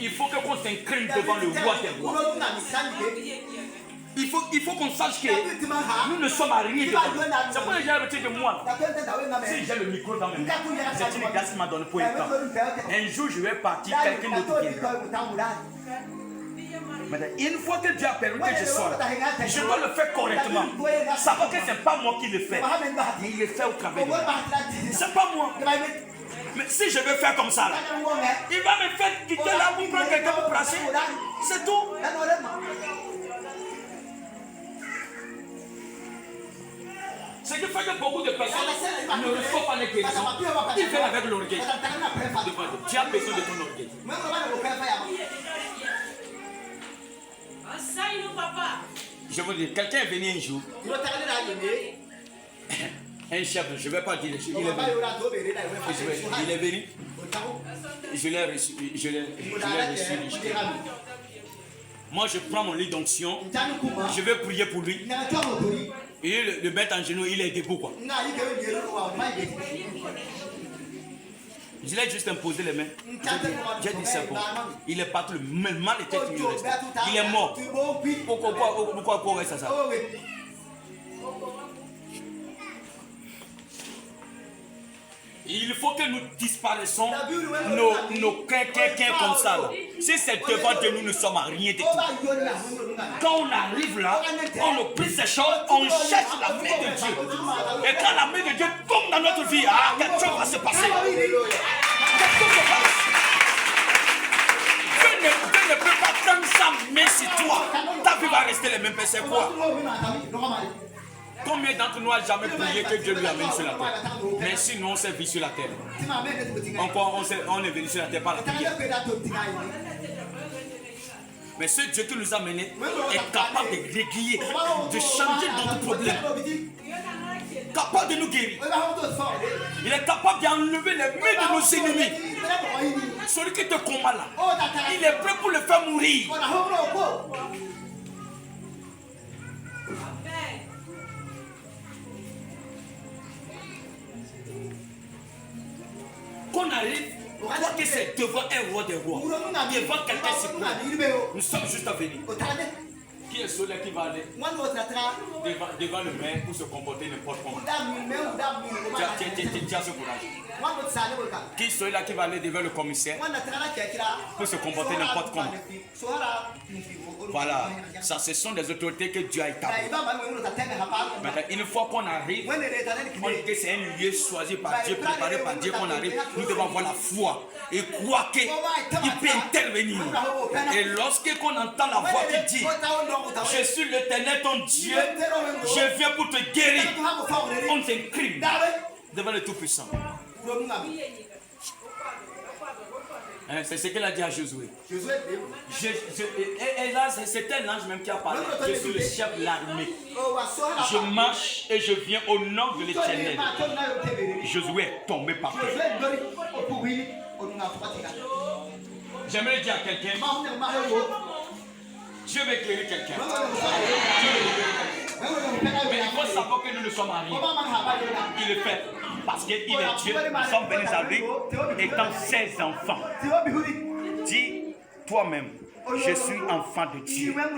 il faut qu'on s'incline devant le roi des rois. Il faut qu'on sache que nous ne sommes à rien devant lui. C'est pourquoi j'ai arrêté de moi. Si j'ai le micro dans mes mains, c'est une grâce qui m'a donné pour un temps. Un jour, je vais partir, quelqu'un d'autre viendra. Une fois que Dieu a permis que je sois là, je dois le faire correctement. Savoir que ce n'est pas moi qui le fais, mais il le fait au travers de moi. Ce n'est pas moi. Mais si je veux faire comme ça, là, il va me faire quitter là pour prendre quelqu'un pour placer. C'est tout. Ce qui fait que beaucoup de personnes ne reçoivent pas les guérisons. Ils viennent avec l'orgueil. Tu as besoin de ton orgueil. Je vous dis, quelqu'un est venu un jour. Un chef, je ne vais pas dire, il est venu. Je l'ai reçu. Moi, je prends mon lit d'onction. Je vais prier pour lui. Et le mettre en genoux, il est debout quoi. Je l'ai juste imposé les mains. J'ai dit c'est bon. Il est parti, le mal était il reste. Il est mort. Pourquoi reste ça? Il faut que nous disparaissons nos quinquins comme ça. Là. Si c'est devant Dieu, nous ne sommes à rien du tout. Quand on arrive là, on oublie ces choses, on cherche la main de Dieu. Et quand la main de Dieu tombe dans notre vie, quelque chose va se passer. Quelque chose se passe. Dieu ne peut pas prendre sa main sur toi. Ta vie va rester les mêmes. C'est quoi? Combien d'entre nous n'ont jamais prié que Dieu lui amène sur la terre? Mais sinon, on s'est vu sur la terre. Encore, on est venu sur la terre par la prière. Mais ce Dieu qui nous a menés est capable de régler, de changer notre problème. Capable de nous guérir. Il est capable d'enlever les mains de nos ennemis. Celui qui te combat là, il est prêt pour le faire mourir. Qu'on arrive, on croit que c'est devant un roi des rois, devant quelqu'un suprême. Nous sommes juste à venir. Qui est celui qui va aller devant le maire pour se comporter n'importe comment? Tu as ce courage. Qui est celui-là qui va aller devant le commissaire pour se comporter n'importe comment? Voilà, ça ce sont des autorités que Dieu a établies. Maintenant, une fois qu'on arrive, on dit que c'est un lieu choisi par Dieu, préparé par Dieu qu'on arrive, nous devons avoir la foi et croire qu'il peut intervenir. Et lorsque on entend la voix qui dit, je suis l'Éternel ton Dieu, je viens pour te guérir, on s'incline devant le Tout-Puissant. C'est ce qu'elle a dit à Josué. Et là, c'est un ange même qui a parlé. Je suis le chef de l'armée. Je marche et je viens au nom de l'Éternel. Josué est tombé par terre. J'aimerais dire à quelqu'un, Dieu veut éclairer quelqu'un. Mais il faut savoir que nous ne sommes à rien. Il le fait parce qu'il est Dieu. Nous sommes venus à lui étant ses enfants. Dis toi-même, je suis enfant de Dieu.